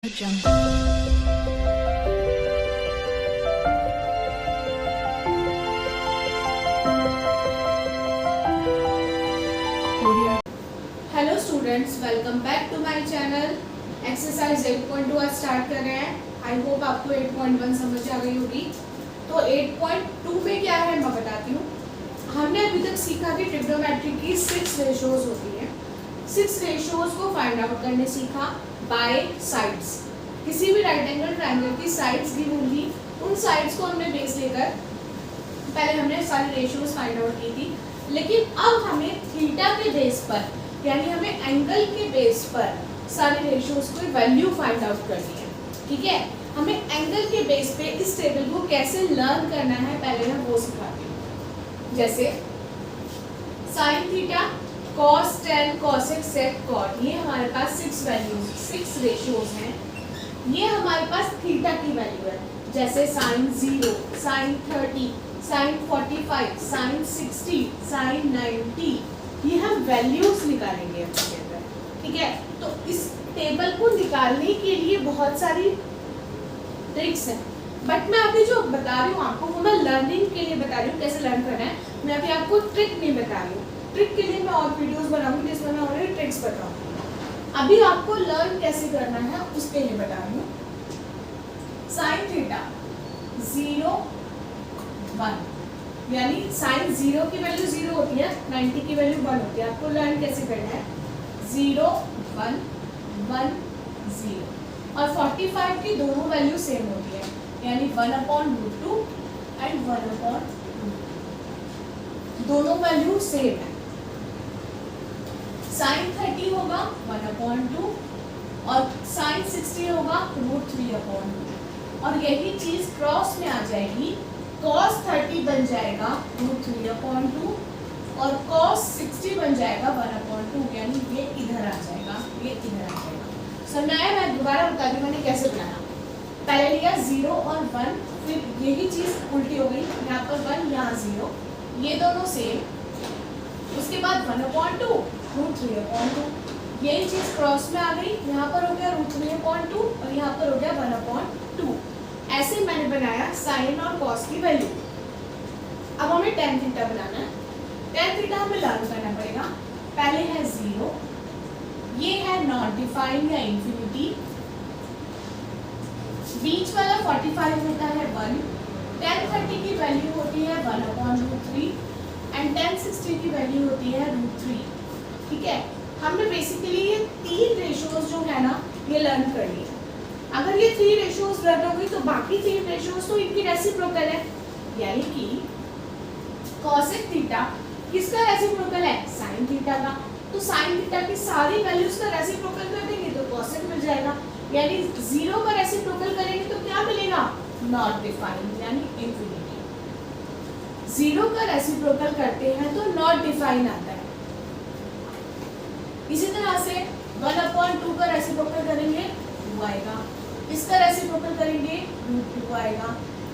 Hello students, welcome back to my channel. Exercise 8.2 आज start कर रहे हैं। आई होप आपको 8.1 समझ आ गई होगी। तो 8.2 में क्या है मैं बताती हूँ। हमने अभी तक सीखा कि ट्रिग्नोमेट्री की 6 रेशियोज होती हैं। 6 रेशियोज को फाइंड आउट करने सीखा बाय साइड्स। किसी भी राइट एंगल ट्रायंगल की साइड्स दी होंगी, उन साइड्स को हमने बेस लेकर पहले हमने सारी रेशियोज फाइंड आउट की थी। लेकिन अब हमें थीटा के बेस पर, यानी हमें एंगल के बेस पर सारी रेशियोज को वैल्यू फाइंड आउट करनी है। ठीक है, हमें एंगल के बेस पे इस टेबल को कैसे लर्न करना है पहले मैं वो सिखाती हूँ। जैसे sine theta, cos, tan, cosec, sec, cot, ये हमारे पास 6 वैल्यूज, 6 रेशियोज हैं। ये हमारे पास थीटा की वैल्यू है। जैसे sine 0, sine 30, sine 45, sine 60, sine 90, ये हम वैल्यूज निकालेंगे अपने अंदर। ठीक है, तो इस टेबल को निकालने के लिए बहुत सारी ट्रिक्स हैं, बट मैं अभी जो बता रही हूँ आपको वो मैं लर्निंग के लिए बता रही हूँ, कैसे लर्न करना है। मैं अभी आपको ट्रिक नहीं बता रही हूँ। ट्रिक के लिए मैं और वीडियोस बनाऊंगी जिसमें मैं ऑलरेडी ट्रिक्स बताऊंगी। अभी आपको लर्न कैसे करना है उसके लिए बता रही हूँ। साइन थीटा 0, 1, यानी साइन 0 की वैल्यू 0 होती है, 90 की वैल्यू 1 होती है। आपको लर्न कैसे करना है, 0, 1, 1, 0 और 45 की दोनों वैल्यू सेम होती है, यानी 1/√2 एंड 1/2, दोनों वैल्यू सेम है। साइन 30 होगा 1/2 और साइन 60 होगा √3/2, और यही चीज क्रॉस में आ जाएगी। cos 30 बन जाएगा √3/2 और cos 60 बन जाएगा 1/2, यानी ये इधर आ जाएगा, ये इधर आ जाएगा। समझ आया? मैं दोबारा बता दूं मैंने कैसे बनाया। पहले लिया 0 और 1, फिर यही चीज उल्टी हो गई, यहाँ पर 1 यहाँ 0, ये दोनों सेम। उसके बाद 1/2 √3/2, यही चीज क्रॉस में आ गई, यहाँ पर हो गया √3/2 और यहाँ पर हो गया 1/2। ऐसे मैंने बनाया साइन और कॉस की वैल्यू। अब हमें टेन थीटा बनाना है। टेन थीटा हमें लर्न करना पड़ेगा। पहले है 0, ये है नॉट डिफाइंड या इंफिनिटी, बीच वाला 45 होता है 1, 1030 की वैल्यू होती है 1/√3 एंड 1060 की वैल्यू होती है √3। ठीक है, हमने बेसिकली ये 3 रेशियोज जो है ना ये लर्न कर लिया। अगर ये 3 रेशियोज लर्न हो गई तो बाकी 3 रेशियोज तो इनकी रेसिप्रोकल है, यानी कि कोसेक थीटा किसका रेसिप्रोकल है, साइन थीटा का। तो साइन थीटा की सारी वैल्यूज का रेसिप्रोकल कर देंगे तो कोसेक मिल जाएगा, यानी 0 का रेसिप्रोकल करेंगे तो क्या मिलेगा, नॉट डिफाइंड यानी इंफिनिटी। 0 का रेसिप्रोकल करते हैं तो नॉट डिफाइन आता है। इसी तरह से 1/2 का रेसिप्रोकल करेंगे 2 आएगा, इसका रेसिप्रोकल करेंगे √2 आएगा,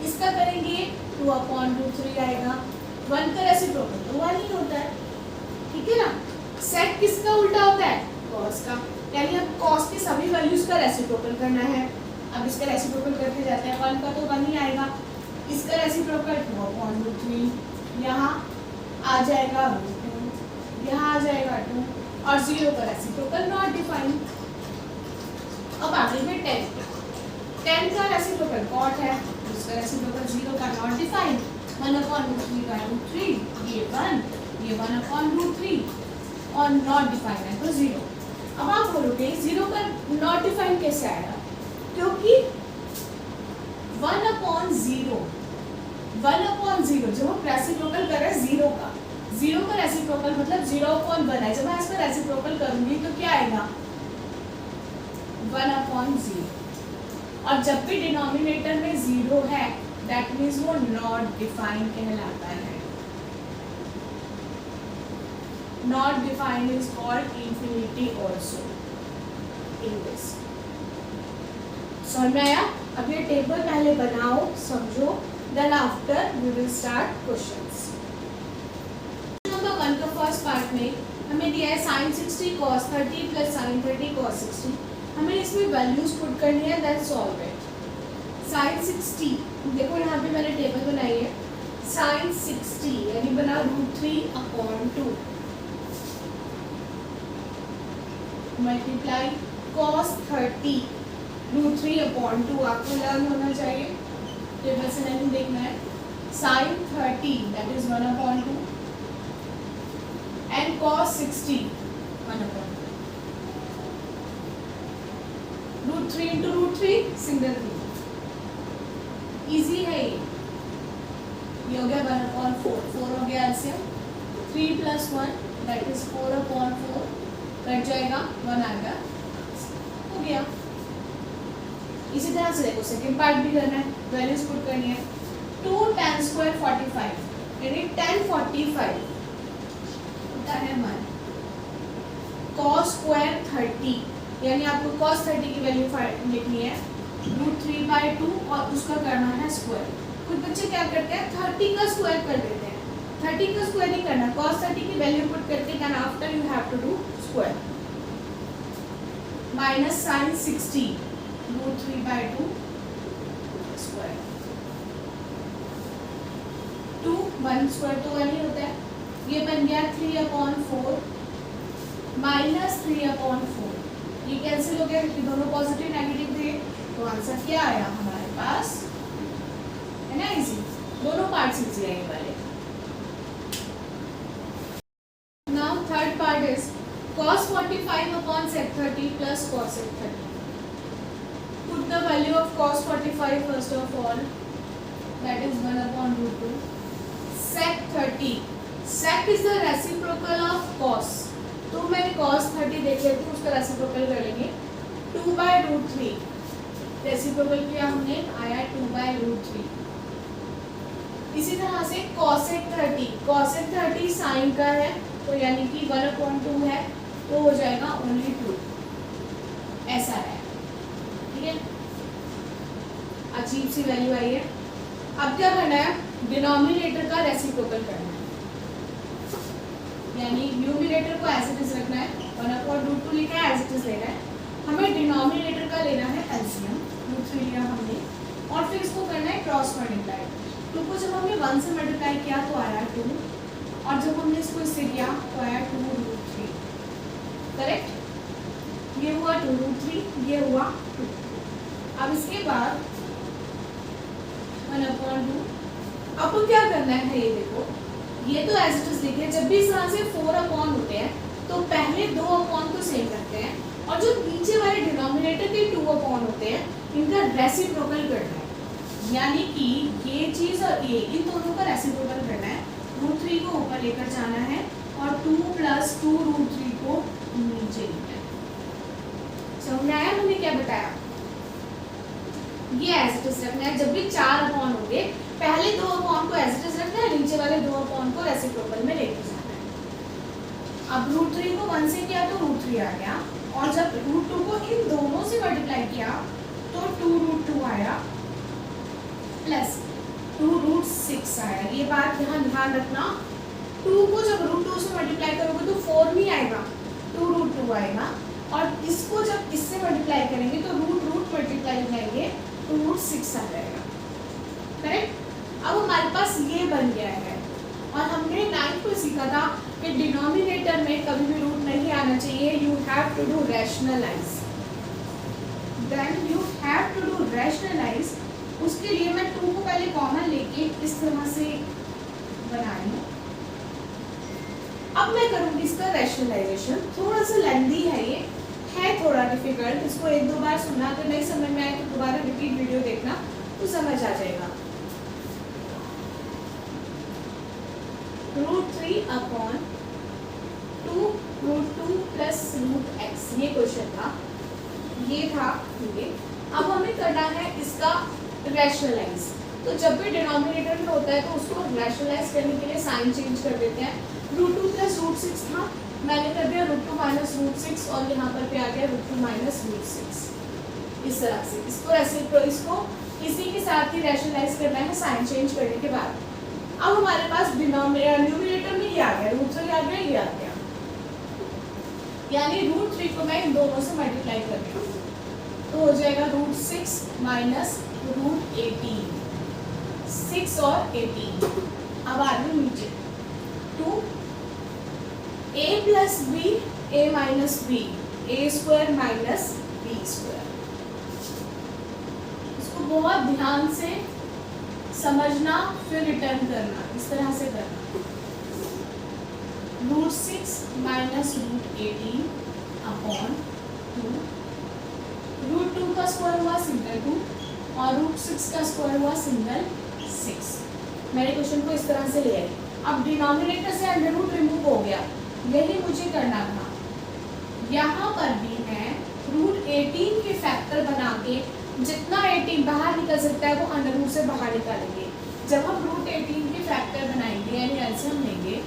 इसका करेंगे 2/√3 आएगा। 1 का रेसिप्रोकल तो 1 ही होता है। ठीक है ना। सेक किसका उल्टा होता है, कॉस का, यानी अब कॉस की सभी वैल्यूज का रेसिप्रोकल करना है। अब इसका रेसिप्रोकल करते जाते हैं, 1 का तो 1 ही आएगा, इसका रेसिप्रोकल 2/√3, यहाँ आ जाएगा √2, यहाँ आ जाएगा 2 और 0 का रेसिप्रोकल नॉट डिफाइंड। अब आगे में 10 का रेसिप्रोकल कॉट है, उसका रेसिप्रोकल 0 का नॉट डिफाइंड, 1/√3 का √3, ये 1, ये 1/√3 और नॉट डिफाइंड है तो 0। अब आप बोलोगे 0 का नॉट डिफाइंड कैसे आएगा, क्योंकि 1/0 जब हम रेसिप्रोकल कर रहे हैं 0 का रेसिप्रोकल मतलब 0/1 है। जब मैं इसका रेसिप्रोकल करूंगी तो क्या आएगा, 1/0। और जब भी डिनोमिनेटर में 0 है दैट मीन्स वो नॉट डिफाइंड कहलाता है। Not defined is called infinity also in this. समझ में आया? अब ये टेबल पहले बनाओ, समझो, then after we will start questions. Number 1 का फर्स्ट पार्ट में हमें दिया है sin 60 cos 30 plus sin 30 cos 60। हमें इसमें वैल्यूज पुट करनी है, देन सॉल्व इट। साइन 60, देखो यहाँ पे मैंने टेबल बनाई है। साइन 60 यानी बना √3/2 मल्टीप्लाई cos 30 √3/2। आपको लर्न होना चाहिए, टेबल से नहीं देखना है। Sine 30 that is 1/2 and cos 60 1/2। √3 into √3 single थी, इजी है ये हो गया 1/4, 4 हो गया एलसीएम। 3 + 1 दैट इज 4/4, कट जाएगा 1 आएगा, हो गया। इसी तरह से देखो सेकंड पार्ट भी करना है, वैल्यूज पुट करनी है। 2 10 स्क्वायर 45 यानी 1045 होता है 1। cos स्क्वायर 30 यानी आपको cos 30 की वैल्यू लिखनी है √3/2 और उसका करना है स्क्वायर। कुछ बच्चे क्या करते हैं 30 का स्क्वायर कर देते हैं, 30 का स्क्वायर नहीं करना, cos 30 की वैल्यू पुट करके then after you have to do square. Minus sine 60 √3/2 square. 2 1 square तो 1 ही होता है, ये बन गया 3/4 माइनस 3/4। ये कैंसिल हो गया क्योंकि दोनों पॉजिटिव नेगेटिव थे, तो आंसर क्या आया हमारे पास, है ना इजी। दोनों पार्ट्स इजी है ये वाले। Now third part is cos 45/sec 30 plus cos sec 30। Put the value of cos 45 first of all, that is 1/√2 sec 30। sec is the reciprocal of cos, तो मैंने cos 30 देख लेती हूँ, उसका रेसिप्रोकल कर लेंगे 2/√3। रेसिप्रोकल किया हमने, आया 2/√3। इसी तरह से cosec 30, cosec 30 साइन का है तो यानी कि 1/2 है, तो हो जाएगा ओनली 2, ऐसा है, ठीक है। अजीब सी वैल्यू आई है। अब क्या करना है, डिनोमिनेटर का रेसिप्रोकल करना है, यानी न्यूमिनेटर को एज इट इज रखना है, 1/√2 लिखा है एज इट इज लेना है। हमें डिनोमिनेटर का लेना है एलसीएम, √3 लिया हमने, और फिर इसको करना है क्रॉस मल्टीप्लाई। 2 को जब हमने 1 से मल्टीप्लाई किया तो आया 2, और जब हमने इसको इससे किया तो आया 2√3, करेक्ट। ये हुआ 2√3, ये हुआ 2। अब इसके बाद 1/2। अब क्या करना है, ये देखो, ये तो एज इट इज लिखे, जब भी इस तरह से 4/, होते हैं तो पहले 2/, को सेम रखते हैं, और जो नीचे वाले डिनोमिनेटर के 2/, होते हैं इनका रेसिप्रोकल करना है, यानी कि ये चीज और ये इन दोनों का रेसिप्रोकल करना है। √3 को ऊपर लेकर जाना है और 2 + 2√3 को नीचे लेना है। समझ में आया मैंने क्या बताया, ये एज इट इज रखना है। जब भी 4/, होंगे पहले 2/, को एज इट इज रखना है, नीचे वाले 2/, को रेसिप्रोकल में लेकर जाना है। अब √3 को 1 से किया तो √3 आ गया, और जब √2 को इन दोनों से मल्टीप्लाई किया तो 2√2 आया प्लस 2√6 आया। ये बात यहाँ ध्यान रखना, 2 को जब √2 से मल्टीप्लाई करोगे तो 4 नहीं आएगा, 2√2 आएगा, और इसको जब इससे मल्टीप्लाई करेंगे तो रूट मल्टीप्लाई हो जाएंगे, 2√6 आ जाएगा, करेक्ट। अब हमारे पास ये बन गया है, और हमने 9th में सीखा था कि डिनोमिनेटर में कभी भी रूट नहीं आना चाहिए, you have to do rationalise, then you have to do rationalise. उसके लिए मैं 2 को पहले कॉमन लेके इस तरह से बनाई हूँ। अब मैं करूँगी इसका रैशनलाइजेशन, थोड़ा सा लेंथी है, ये है थोड़ा डिफिकल्ट, इसको 1-2 बार सुनना, अगर नहीं समझ में आए तो दोबारा रिपीट वीडियो देखना तो समझ आ जाएगा। √3/2 √2 + √x, ये क्वेश्चन था, ये था ये। अब हमें करना है इसका रैशनलाइज, तो जब भी डिनोमिनेटर में होता है तो उसको रैशनलाइज करने के लिए साइन चेंज कर देते हैं। √2 + √6 था, मैंने कर दिया √2 - √6, और यहाँ पर पे आ गया √2 - √6। इस तरह से इसको इसी के साथ ही रैशनलाइज करना है साइन चेंज करने के बाद। अब हमारे पास न्यूमिनेटर में ये आ गया, √3 आ गया, ये आ गया, यानी √3 को मैं इन दोनों से मल्टीप्लाई कर रही हूँ। तो हो जाएगा √6 माइनस √18, 6 और 18। अब आ रही नीचे 2 a plus b a minus b a square minus b square. इसको बहुत ध्यान से समझना फिर रिटर्न करना, इस तरह से करना। √6 माइनस √18 अपॉन 2, √2 का स्क्वायर हुआ सिंगल 2 और √6 का स्क्वायर हुआ सिंगल 6। मैंने क्वेश्चन को इस तरह से लिया है। अब डिनोमिनेटर से अंडर रूट रिमूव हो गया, यही मुझे करना था। यहाँ पर भी मैं √18 के फैक्टर बना के जितना 18 बाहर निकल सकता है वो अंडर रूट से बाहर निकालेंगे। जब हम √18 के फैक्टर बनाएंगे यानी एलसीएम लेंगे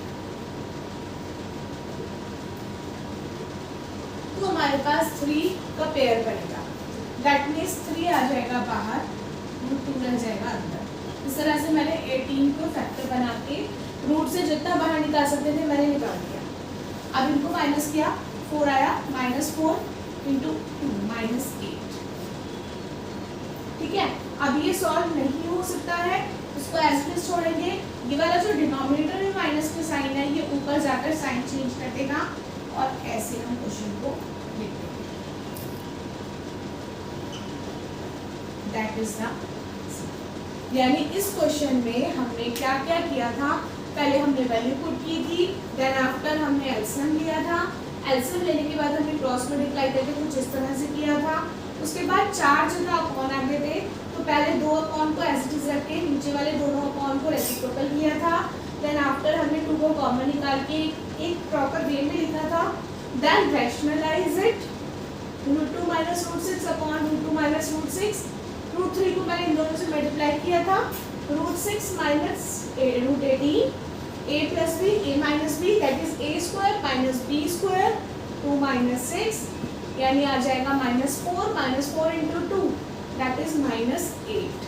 तो हमारे पास 3 का पेयर बनेगा। दैट मीन्स 3 आ जाएगा बाहर, √2 रह जाएगा अंदर। इस तरह से मैंने 18 को फैक्टर बना के रूट से जितना बाहर निकाल सकते थे मैंने निकाल दिया। अब इनको माइनस किया, 4 आया, -4 इंटू 2 -8। ठीक है, अब ये सॉल्व नहीं हो सकता है, उसको ऐसे छोड़ेंगे। ये वाला जो डिनोमिनेटर में माइनस का साइन है ये ऊपर जाकर साइन चेंज कर देगा और ऐसे हम क्वेश्चन को लिख देंगे। दैट इज द, यानी इस क्वेश्चन में हमने क्या क्या किया था। पहले हमने वैल्यू पुट की थी, देन आफ्टर हमने एलसीएम लिया था। एलसीएम लेने के बाद हमने क्रॉस मल्टीप्लाई करके कुछ इस तरह से किया था। उसके बाद 4 जगह अपॉन आ गए थे, तो पहले 2 अपॉन को एज इट इज रख के नीचे वाले दोनों अपॉन को रेसिप्रोकल किया था। देन आफ्टर हमने 2 को कॉमन निकाल के एक प्रॉपर वे में लिखा था। Then rationalise it, √2 minus √6 upon √2 minus √6। √3 को मैंने इन दोनों से मल्टीप्लाई किया था। √6 minus √18, a plus b a minus b that is a square minus b square, 2 minus 6 यानी आ जाएगा -4 इंटू 2 दैट इज -8।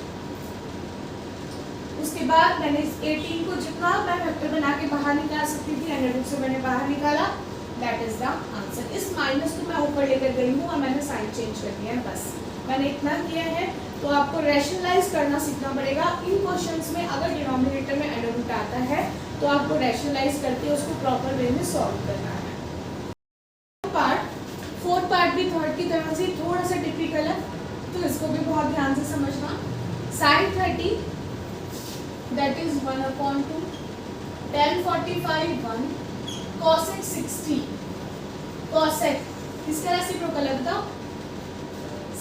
उसके बाद मैंने इस 18 को जितना मैं फैक्टर बना के बाहर निकाल सकती थी अंडर रूट से मैंने बाहर निकाला। That is the answer. इस माइनस को मैं ऊपर लेकर गई हूँ और मैंने साइन चेंज कर दिया है, बस मैंने इतना किया है। तो आपको रैशनलाइज करना सीखना पड़ेगा। इन क्वेश्चंस में अगर डिनोमिनेटर में अंडर रूट आता है तो आपको रैशनलाइज करके उसको प्रॉपर वे में सॉल्व करना है। फोर्थ पार्ट भी थर्ड की तरह से थोड़ा सा टिपिकल है, तो इसको भी बहुत ध्यान से समझना। sin 30 that is 1/2, tan 45 1, cosec 60। cosec किसका रेसिप्रोकल है बताओ?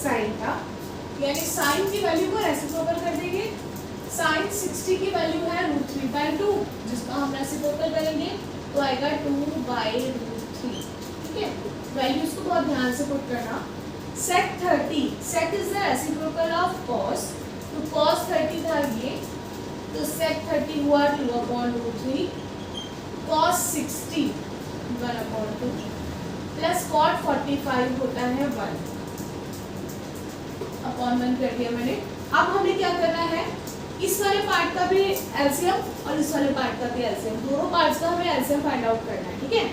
sin का, यानी sin की वैल्यू को रेसिप्रोकल कर देंगे। sin 60 की वैल्यू है √3/2, जिसका हम रेसिप्रोकल करेंगे तो आएगा 2/√3। ठीक है, वैल्यूज को बहुत ध्यान से पुट करना। sec 30, sec is the reciprocal of cos, तो cos 30 था ये, तो sec 30 हुआ 2/√3, cos 60 1/2 प्लस cot 45 होता है 1/1 कर दिया मैंने। अब हमें क्या करना है, इस वाले पार्ट का भी एलसीएम और इस वाले पार्ट का भी एलसीएम, दोनों पार्ट्स का हमें एलसीएम फाइंड आउट करना है। ठीक है,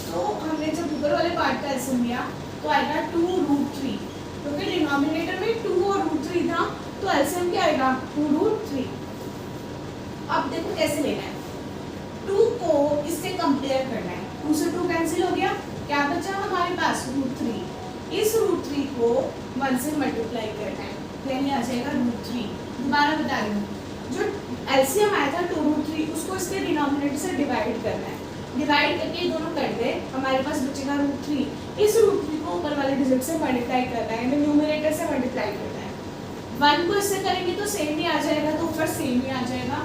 तो हमने जब ऊपर वाले पार्ट का एलसीएम लिया तो आएगा 2√3, क्योंकि डिनोमिनेटर में 2 और √3 था तो एलसीएम क्या आएगा 2√3। अब देखो कैसे लेना है, 2 को इससे कंपेयर करना है। 2 से 2 कैंसिल हो गया, क्या बचा हमारे पास √3। इस √3 को 1 से मल्टीप्लाई करना है, यानी आ जाएगा √3। दोबारा बता रही हूँ, जो एलसीएम आया था 2√3 उसको इसके डिनोमिनेटर से डिवाइड करना है। डिवाइड करके ये दोनों कर दे, हमारे पास बचेगा √3। इस √3 को ऊपर वाले डिजिट से मल्टीप्लाई करना है, यानी न्यूमरेटर से मल्टीप्लाई करना है। 1 को इससे करेंगे तो सेम ही आ जाएगा, तो ऊपर सेम ही आ जाएगा।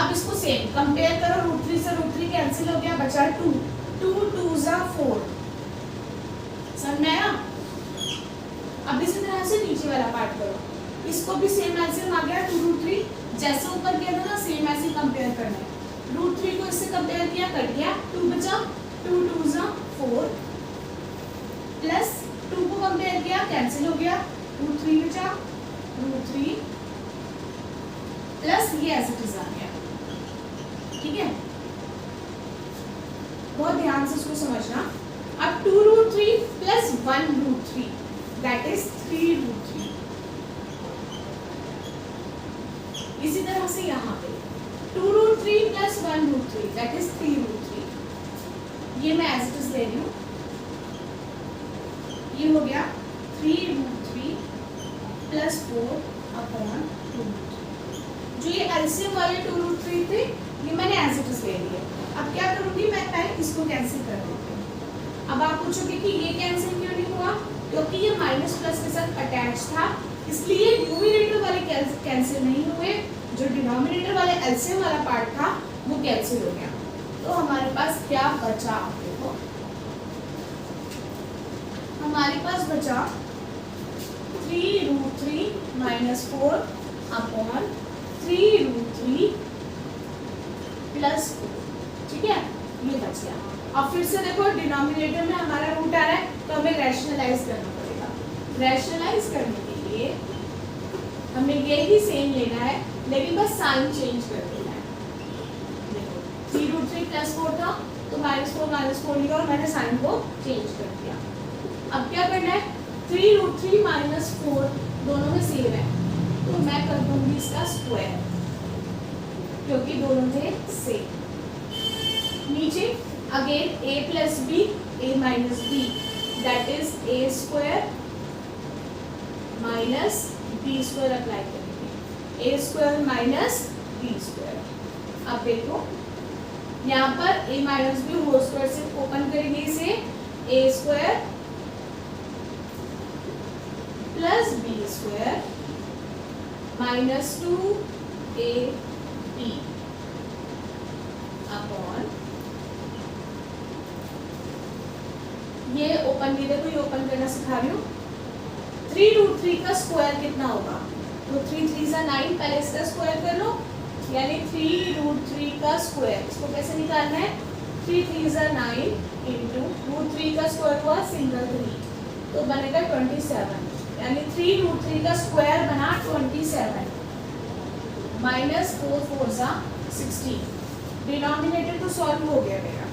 अब इसको सेम कंपेयर करो, √3 से √3 कैंसिल हो गया, बचा 2, 2 2 ज़ा 4। समझ में आया? अब इसी तरह से नीचे वाला पार्ट करो, इसको भी सेम एलसीएम आ गया 2√3, जैसे ऊपर किया था ना सेम ऐसे कंपेयर करना है। √3 को इससे कंपेयर किया, कट गया, 2 बचा, 2 2 ज़ा 4 प्लस 2 को कंपेयर किया, कैंसिल हो गया, √3 बचा, √3 प्लस ये एज इट इज आ गया। ठीक है, बहुत ध्यान से इसको समझना। अब 2√3 प्लस 1√3 दैट इज 3√3। इसी तरह से यहाँ पे 2√3 प्लस 1√3 दैट इज 3√3। ये मैं एज इट इज ले रही हूँ, ये हो गया 3√3 प्लस 4/2। जो ये एलसीएम वाले 2√3 थे ये मैंने एज इट इज ले लिए। अब क्या करूँगी मैं पहले इसको कैंसिल कर देती हूँ। अब आप पूछोगे कि ये कैंसिल क्यों नहीं हुआ, क्योंकि ये माइनस प्लस के साथ अटैच था, इसलिए न्यूमरेटर वाले कैंसिल नहीं हुए, जो डिनोमिनेटर वाले एलसीएम वाला पार्ट था वो कैंसिल हो गया। तो हमारे पास क्या बचा, देखो हमारे पास बचा 3√3 माइनस 4/3√3 प्लस 4, ठीक है, ये बच गया। अब फिर से देखो डिनोमिनेटर में हमारा रूट आ रहा है तो हमें रैशनलाइज करना पड़ेगा। रैशनलाइज करने के लिए हमें यही सेम लेना है, लेकिन बस साइन चेंज कर देना है। देखो 3√3 प्लस 4 था तो -4 लिखा और मैंने साइन को चेंज कर दिया। अब क्या करना है, 3√3 माइनस 4 दोनों में सेम है तो मैं कर दूंगी इसका स्क्वायर, क्योंकि दोनों थे सेम। नीचे again a plus b a minus b that is a² minus b² apply करेंगे, a² माइनस b²। अब देखो यहाँ पर a minus b whole square से ओपन करेंगे इसे, a² plus b² minus 2ab upon ये ओपन की, देखो ये ओपन करना सिखा रही हूँ। 3√3 का स्क्वायर कितना होगा, तो 3 3 9, पहले इसका स्क्वायर कर लो, यानी 3√3 का स्क्वायर। इसको कैसे निकालना है, 3 3 9 इंटू √3 का स्क्वायर हुआ सिंगल 3 तो बनेगा 27, यानी 3√3 का स्क्वायर बना 27 माइनस 4 4 16। डिनोमिनेटर तो सॉल्व हो गया मेरा,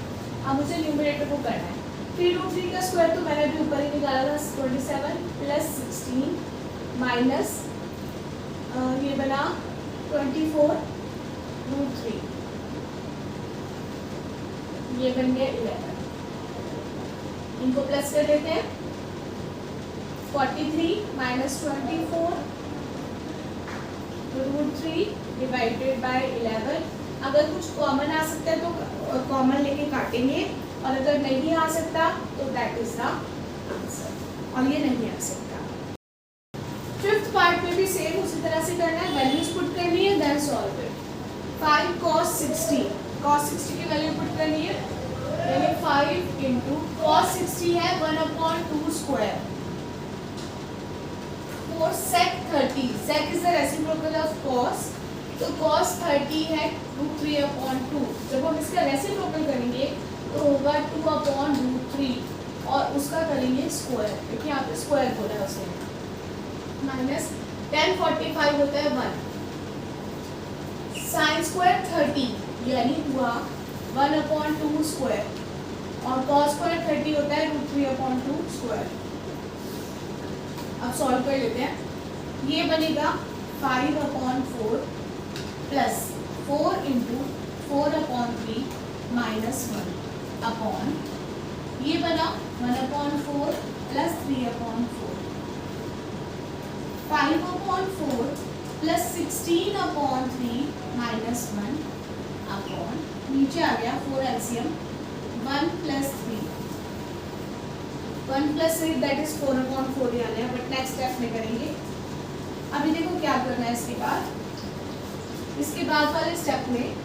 अब मुझे न्यूमरेटर को करना है। 3√3 का स्क्वायर तो मैंने अभी ऊपर ही निकाला था 27 प्लस 16 माइनस ये बना 24√3, ये बन गया 11। इनको प्लस कर देते हैं, 43 माइनस 24√3 डिवाइडेड बाय 11। अगर कुछ कॉमन आ सकता है तो कॉमन लेके काटेंगे, और अगर नहीं आ सकता तो दैट इज द आंसर, और ये नहीं आ सकता। फिफ्थ पार्ट में भी सेम उसी तरह से करना है, वैल्यूज पुट करनी है देन सॉल्व इट। 5 cos 60 की वैल्यू पुट करनी है, यानी 5 इंटू cos 60 है 1/2 square, 4 sec 30, sec is the reciprocal of cos, तो cos 30 है 3/2। जब हम इसका रेसिप्रोकल करेंगे तो होगा 2/√3 और उसका करेंगे स्क्वायर, क्योंकि यहाँ पे स्क्वायर बोला है उसे, माइनस 1045 होता है 1 साइन स्क्वायर 30 यानी हुआ 1/2 स्क्वायर, और cos स्क्वायर 30 होता है 3/2 स्क्वायर। अब सॉल्व कर लेते हैं, ये बनेगा 5/4 प्लस 4 इंटू 4/3 माइनस 1 अपॉन ये बना 1/4 प्लस 3/4, 5/4 प्लस 16/3 माइनस 1 अपॉन नीचे आ गया 4 LCM 1 plus 3, 1 plus 3 that is 4/4 ही आना है, बट नेक्स्ट स्टेप में करेंगे। अभी देखो क्या करना है इसके बाद वाले स्टेप में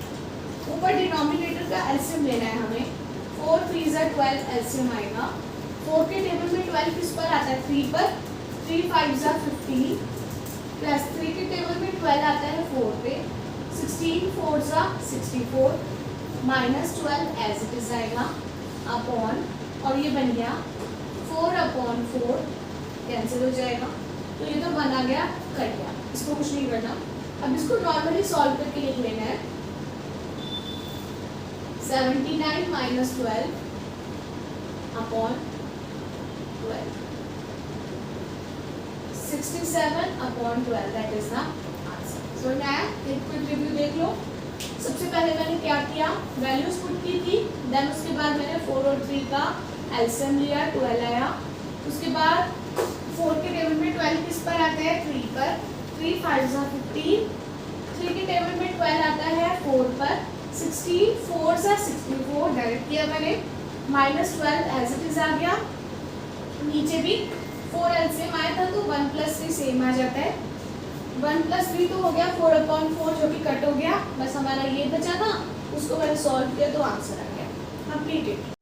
ऊपर डिनोमिनेटर का एलसीएम लेना है हमें। 4 3 12 एलसीएम आएगा, 4 के टेबल में 12 किस पर आता है, 3 पर, 3 5 15 प्लस 3 के टेबल में 12 आता है 4 पे, 16 4 64 माइनस 12 एज इट इज आएगा अपॉन, और ये बन गया 4/4 कैंसिल हो जाएगा, तो ये तो बना गया, कट गया, इसको कुछ नहीं करना। अब इसको नॉर्मली सॉल्व करके लिख लेना है, 79 minus 12 upon 12, 67 upon 12, that is the answer. So मैं एक क्विक रिव्यू देख लो। सबसे पहले मैंने क्या किया, वैल्यूज पुट की थी, देन उसके बाद मैंने 4 और 3 का एलसीएम लिया, 12 आया। उसके बाद 4 के टेबल में 12 किस पर आता है, 3 पर, 3 5 जा 15, 3 के टेबल में 12 आता है 4 पर, 16 4 जा 64, डायरेक्ट किया मैंने, -12 एज इट इज आ गया। नीचे भी 4 एलसीएम आया था तो 1 + 3 सेम आ जाता है, 1 + 3 तो हो गया 4/4 जो कि कट हो गया, बस हमारा ये बचा था, उसको मैंने सॉल्व किया तो आंसर आ गया, कंप्लीटेड।